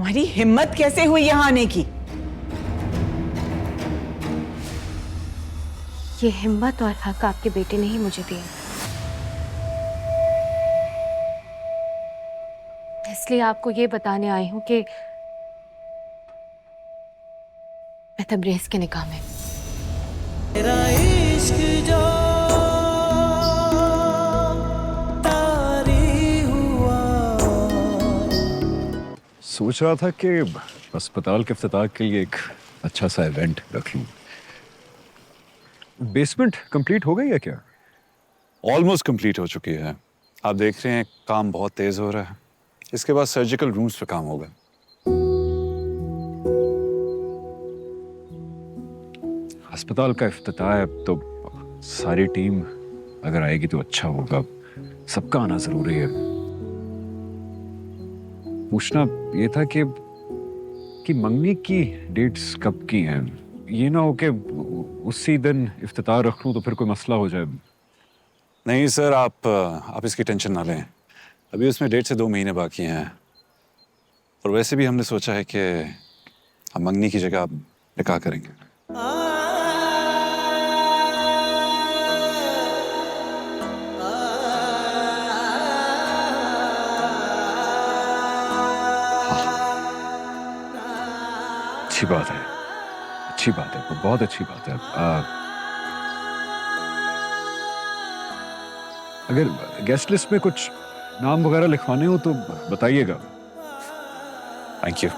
तुम्हारी हिम्मत कैसे हुई यहां आने की? ये हिम्मत और हक आपके बेटे ने ही मुझे दिया, इसलिए आपको ये बताने आई हूं कि मैं तबरेज के निकाह में। तेरा इश्क जो तारी हुआ। सोच रहा था कि अस्पताल के इफ्तिताह के लिए एक अच्छा सा इवेंट रख लूं। बेसमेंट कंप्लीट हो गई है क्या? ऑलमोस्ट कंप्लीट हो चुकी है। आप देख रहे हैं काम बहुत तेज हो रहा है। इसके बाद सर्जिकल रूम्स पे काम होगा। अस्पताल का इफ्तिताह है तो सारी टीम अगर आएगी तो अच्छा होगा। सबका आना जरूरी है। पूछना ये था कि मंगनी की डेट्स कब की हैं? ये ना हो कि उसी दिन इफ्तिताह रख लूं तो फिर कोई मसला हो जाए। नहीं सर, आप इसकी टेंशन ना लें। अभी उसमें 1.5 से 2 महीने बाकी हैं। और वैसे भी हमने सोचा है कि हम मंगनी की जगह आप निकाह करेंगे। अच्छी बात है, अच्छी बात है, बहुत अच्छी बात है। अगर गेस्ट लिस्ट में कुछ नाम वगैरह लिखवाने हो तो बताइएगा। Thank you.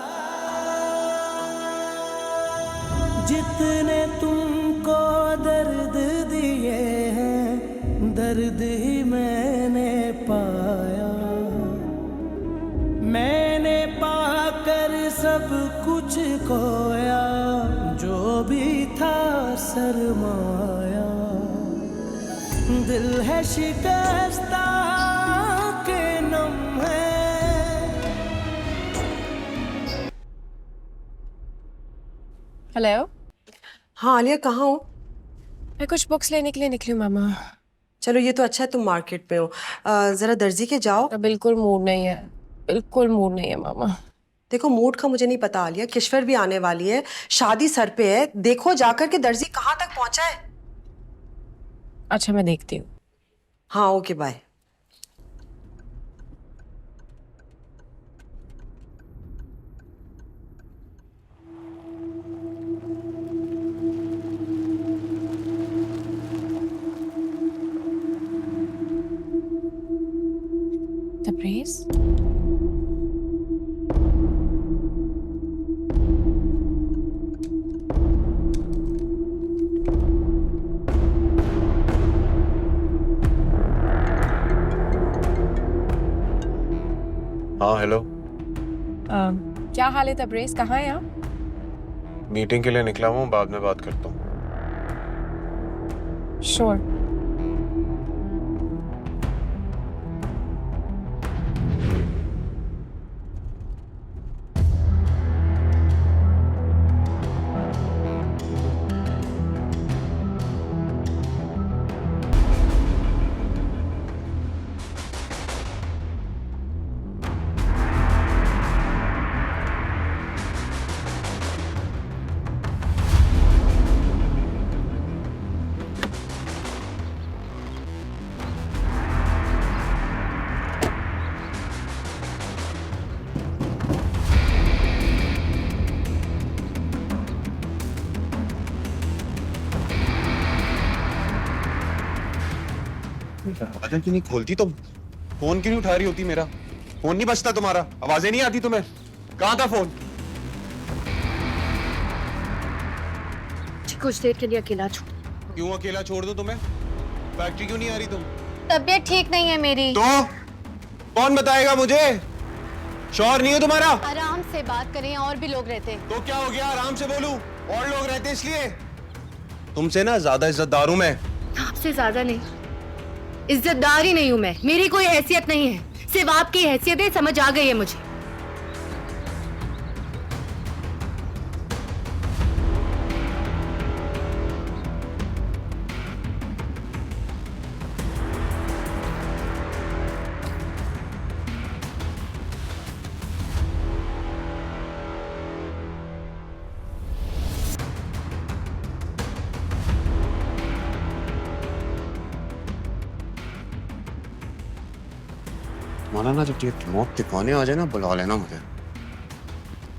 जितने तुमको दर्द दिए हैं, दर्द ही मैंने पाया। मैंने पाकर सब कुछ खोया, जो भी था सरमाया। दिल है शिकस्ता के नम है। हेलो। हाँ आलिया, कहाँ हो? मैं कुछ बुक्स लेने के लिए निकली हूँ मामा। चलो ये तो अच्छा है तुम मार्केट में हो। जरा दर्जी के जाओ। बिल्कुल मूड नहीं है, बिल्कुल मूड नहीं है मामा। देखो मूड का मुझे नहीं पता आलिया, किश्वर भी आने वाली है, शादी सर पे है। देखो जाकर के दर्जी कहाँ तक पहुंचा है। अच्छा मैं देखती हूँ। हाँ ओके बाय। तबरेज, हाँ हेलो। क्या हाल है तबरेज? कहाँ है आप? मीटिंग के लिए निकला हूँ, बाद में बात करता हूँ। श्योर। आवाजें क्यों नहीं खोलती? तो फोन क्यों नहीं उठा रही होती? मेरा फोन नहीं बजता तुम्हारा? आवाजें नहीं आती तुम्हें? कहाँ था फोन? कुछ देर के लिए अकेला छोड़। क्यों अकेला छोड़ दूं तुम्हें? फैक्ट्री क्यों नहीं आ रही तुम? तबीयत ठीक नहीं है मेरी। तो कौन बताएगा मुझे? शौहर नहीं हो तुम्हारा? आराम से बात करें, और भी लोग रहते। तो क्या हो गया? आराम से बोलूं? और लोग रहते इसलिए? तुमसे ना ज्यादा इज्जतदार हूं मैं। आपसे ज्यादा नहीं, इज्जतदार ही नहीं हूं मैं। मेरी कोई हैसियत नहीं है, सिर्फ आपकी हैसियत है। समझ आ गई है मुझे। मौलाना जब ये मौत टिकाने आ जाए ना बुला लेना मुझे।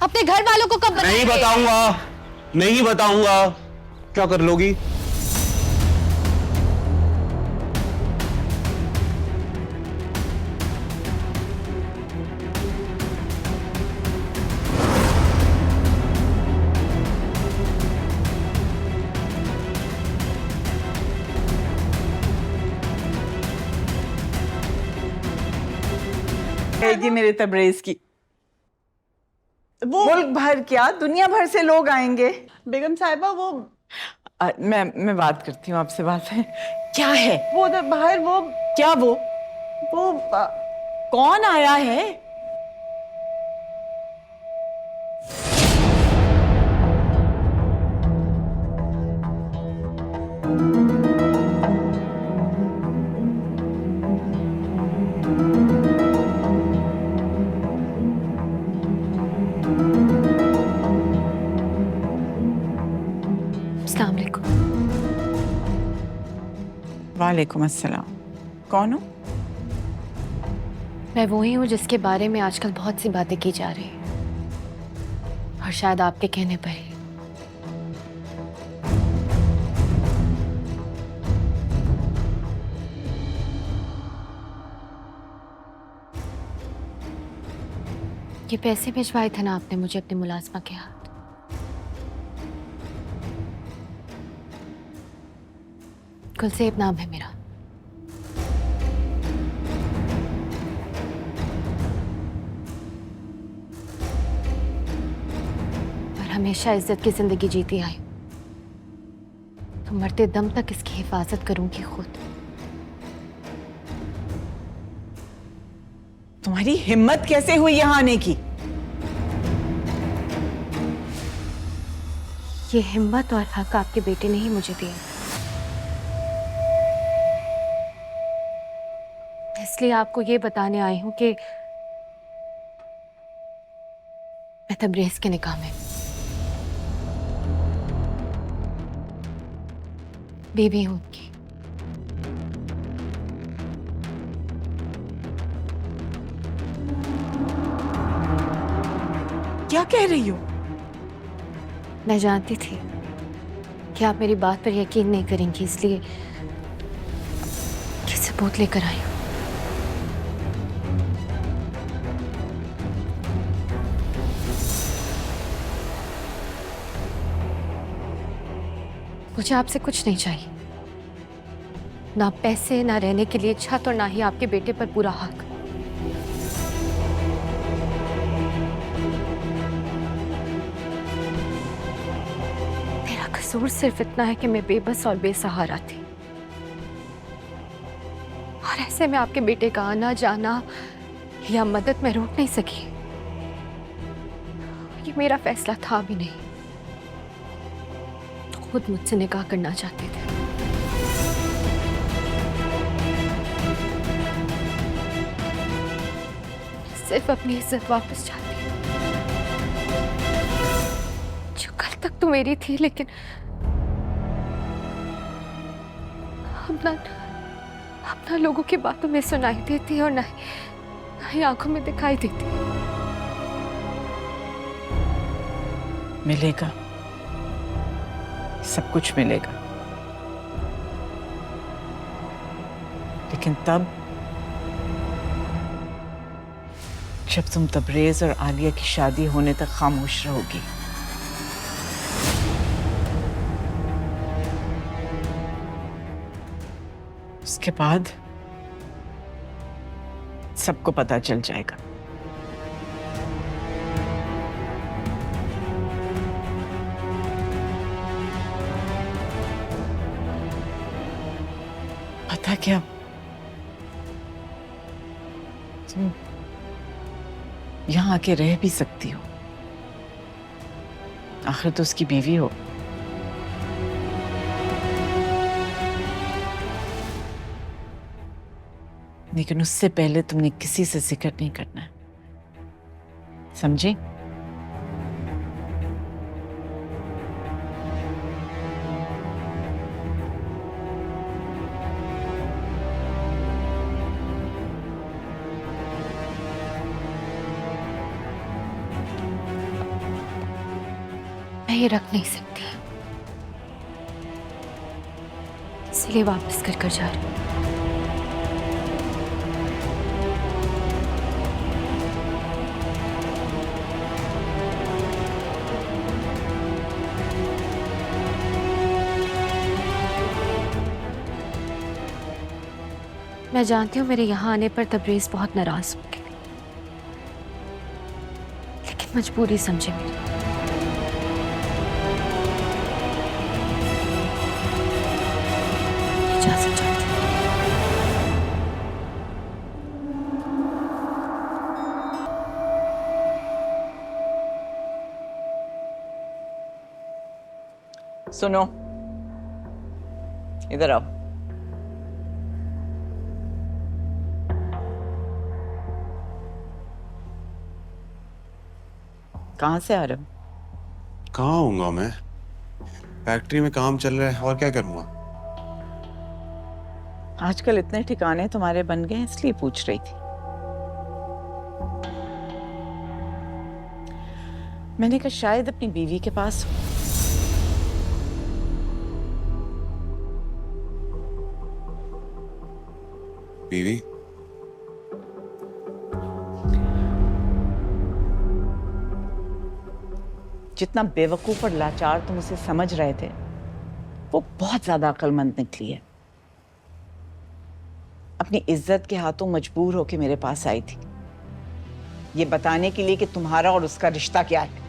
अपने घर वालों को कब नहीं बताएंगे? बताऊंगा, नहीं बताऊंगा। क्या कर लोगी? रहेगी मेरे तबरेज की। वो मुल्क भर क्या दुनिया भर से लोग आएंगे। बेगम साहिबा वो मैं बात करती हूँ आपसे। बात है क्या है? वो उधर बाहर वो क्या वो कौन आया है? अस्सलाम वालेकुम। वालेकुम अस्सलाम। कौन हो? मैं वही हूँ जिसके बारे में आजकल बहुत सी बातें की जा रही हैं, और शायद आपके कहने पर ही। ये पैसे भिजवाए थे ना आपने मुझे अपने मुलाजमा के हाथ? गुलसेब नाम है मेरा। और हमेशा इज्जत की जिंदगी जीती आई, तो मरते दम तक इसकी हिफाजत करूंगी खुद। तुम्हारी हिम्मत कैसे हुई यहाँ आने की? ये हिम्मत और हक आपके बेटे ने ही मुझे दिया, इसलिए आपको ये बताने आई हूं कि मैं तबरेज के निकाह में बीवी हूं उनकी। क्या कह रही हो? मैं जानती थी कि आप मेरी बात पर यकीन नहीं करेंगी, इसलिए ये सबूत लेकर आई हूं। मुझे आपसे कुछ नहीं चाहिए, ना पैसे, ना रहने के लिए छत, और ना ही आपके बेटे पर पूरा हक। मेरा कसूर सिर्फ इतना है कि मैं बेबस और बेसहारा थी, और ऐसे में आपके बेटे का आना जाना या मदद मैं रोक नहीं सकी। ये मेरा फैसला था भी नहीं, खुद मुझसे निकाह करना चाहते थे। सिर्फ अपनी इज्जत वापस चाहती हूँ, जो कल तक तो मेरी थी, लेकिन अपना लोगों की बातों में सुनाई देती और ना ही आंखों में दिखाई देती। मिलेगा, सब कुछ मिलेगा, लेकिन तब जब तुम तबरेज और आलिया की शादी होने तक खामोश रहोगी। उसके बाद सबको पता चल जाएगा। पता क्या, तुम यहां आके रह भी सकती हो, आखिर तो उसकी बीवी हो। लेकिन उससे पहले तुमने किसी से जिक्र नहीं करना है, समझी? मैं ये रख नहीं सकती, इसलिए वापस कर कर जा रही हूँ। मैं जानती हूँ मेरे यहाँ आने पर तबरेज़ बहुत नाराज होगी, लेकिन मजबूरी समझे मेरी। इजाज़त चाहती हूँ। सुनो, इधर आओ। कहाँ से आ रहे हो? कहाँ होऊंगा मैं? फैक्ट्री में काम चल रहा है, और क्या करूंगा? आजकल इतने ठिकाने तुम्हारे बन गए इसलिए पूछ रही थी। मैंने कहा शायद अपनी बीवी के पास हो। बीवी? जितना बेवकूफ और लाचार तुम उसे समझ रहे थे, वो बहुत ज्यादा अक्लमंद निकली है। अपनी इज्जत के हाथों मजबूर होके मेरे पास आई थी, ये बताने के लिए कि तुम्हारा और उसका रिश्ता क्या है।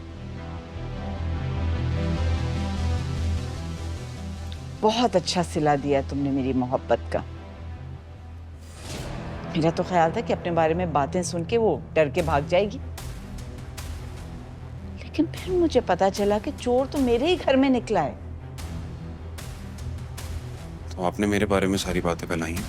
बहुत अच्छा सिला दिया तुमने मेरी मोहब्बत का। मेरा तो ख्याल था कि अपने बारे में बातें सुन के वो डर के भाग जाएगी, लेकिन फिर मुझे पता चला कि चोर तो मेरे ही घर में निकला है। तो आपने मेरे बारे में सारी बातें फैलाई हैं।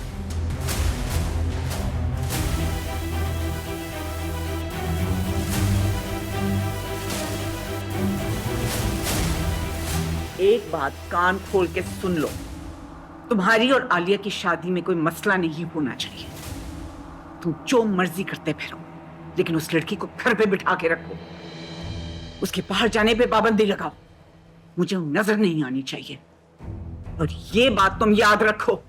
एक बात कान खोल के सुन लो, तुम्हारी और आलिया की शादी में कोई मसला नहीं होना चाहिए। तुम जो मर्जी करते फिरो, लेकिन उस लड़की को घर पे बिठा के रखो, उसके बाहर जाने पे पाबंदी लगाओ। मुझे नजर नहीं आनी चाहिए। और ये बात तुम याद रखो,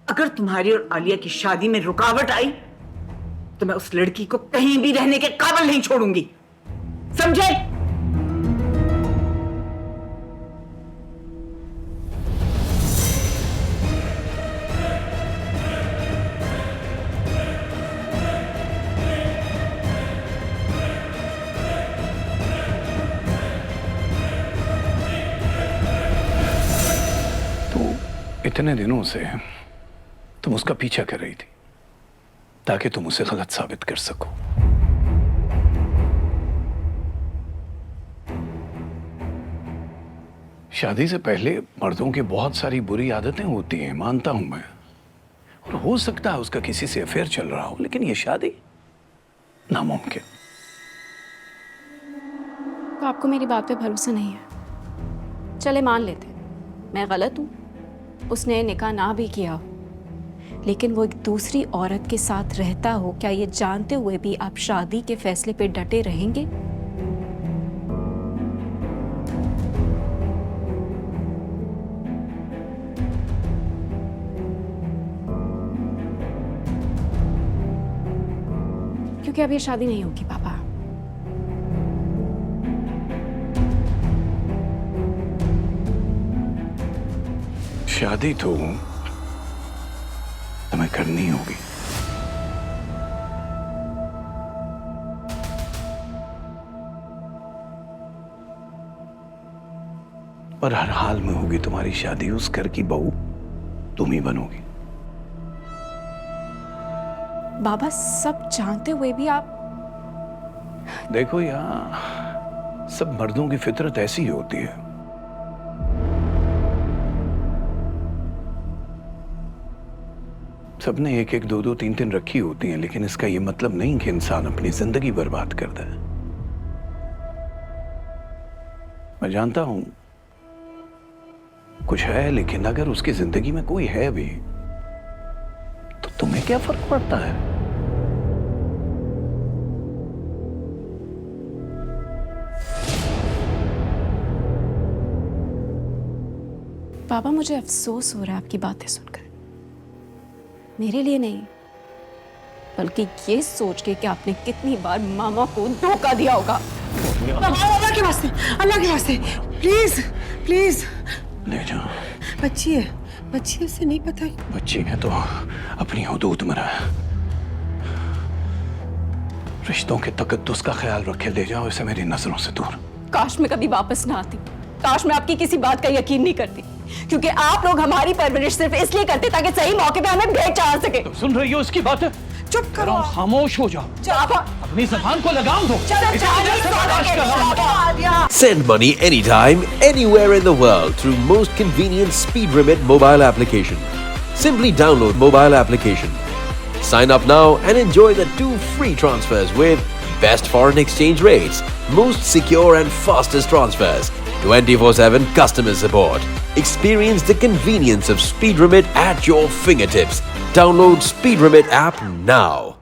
अगर तुम्हारी और आलिया की शादी में रुकावट आई तो मैं उस लड़की को कहीं भी रहने के काबिल नहीं छोड़ूंगी, समझे? इतने दिनों से तुम उसका पीछा कर रही थी ताकि तुम उसे गलत साबित कर सको। शादी से पहले मर्दों की बहुत सारी बुरी आदतें होती हैं, मानता हूं मैं, और हो सकता है उसका किसी से अफेयर चल रहा हो, लेकिन ये शादी नामुमकिन। तो आपको मेरी बात पे भरोसा नहीं है? चले मान लेते मैं गलत हूँ, उसने निकाह ना भी किया हो, लेकिन वो एक दूसरी औरत के साथ रहता हो, क्या ये जानते हुए भी आप शादी के फैसले पे डटे रहेंगे? क्योंकि अब ये शादी नहीं होगी पापा। शादी तो तुम्हें करनी होगी, और हर हाल में होगी तुम्हारी शादी। उस घर की बहू तुम ही बनोगी। बाबा सब जानते हुए भी आप। देखो यहाँ सब मर्दों की फितरत ऐसी ही होती है। सबने एक एक दो दो तीन तीन रखी होती हैं, लेकिन इसका यह मतलब नहीं कि इंसान अपनी जिंदगी बर्बाद करता है। मैं जानता हूं कुछ है, लेकिन अगर उसकी जिंदगी में कोई है भी तो तुम्हें क्या फर्क पड़ता है? पापा मुझे अफसोस हो रहा है आपकी बातें सुनकर। मेरे लिए नहीं, बल्कि ये सोच के कि आपने कितनी बार मामा को धोखा दिया होगा। अल्लाह के वास्ते प्लीज प्लीज। ले जाओ। बच्ची है उसे नहीं पता। बच्ची है तो अपनी हुदूद में रहे, रिश्तों के तकद्दुस का ख्याल रखे, ले जाओ इसे मेरी नजरों से दूर। काश मैं कभी वापस ना आती, काश मैं आपकी किसी बात का यकीन नहीं करती, क्योंकि आप लोग हमारी परवरिश सिर्फ इसलिए करते ताकि सही मौके पे हमें भेंट चढ़ा सके। तुम सुन रही हो उसकी बातें? चुप करो, खामोश हो जाओ, अपनी ज़बान को लगाम दो। Send money anytime, anywhere in the world through most convenient Speed Remit mobile application. Simply download mobile application. Sign up now and enjoy the 2 free transfers with best foreign exchange rates, most secure and fastest transfers, 24/7 customer support. Experience the convenience of Speed Remit at your fingertips. Download Speed Remit app now.